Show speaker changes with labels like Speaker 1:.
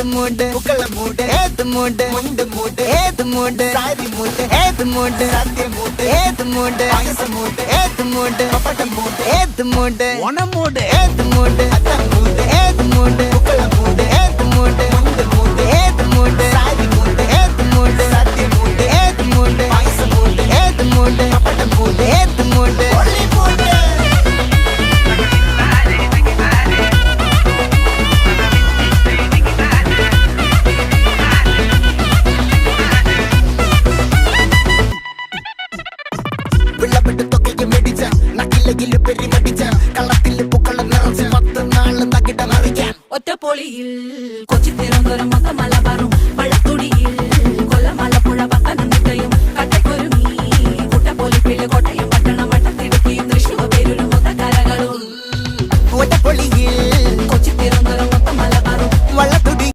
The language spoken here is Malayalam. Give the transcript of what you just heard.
Speaker 1: മൂട് പുക്കള മൂട് ഏത് മൂട് മുണ്ട് മൂട് ഏത് മൂട് സാരി മൂട് ഏത് മൂട് സത്യ മൂട് ഏത് മൂട് പായസ മൂട് ഏത് മൂട് പപ്പടം മൂട് ഏത് മൂട് ഓണം മൂട് ഏത് മൂട് അത്തം മൂട് ഏത് മൂട് പുക്കള മൂട് ഏത് മൂട് മുണ്ട് മൂട് ഏത് മൂട് സാരി മൂട് ഏത് മൂട് സത്യ മൂട് ഏത് മൂട് പായസ മൂട് ഏത് മൂട് പപ്പടം മൂട് ഏത് മൂട് ഒള്ളി മൂട്
Speaker 2: ഒറ്റപ്പൊളിയിൽ കൊച്ചി തിരുവനന്തപുരം മൊത്തം മലബാറും വള്ളത്തുടിയിൽ കൊല്ലം ആലപ്പുഴ പത്തനം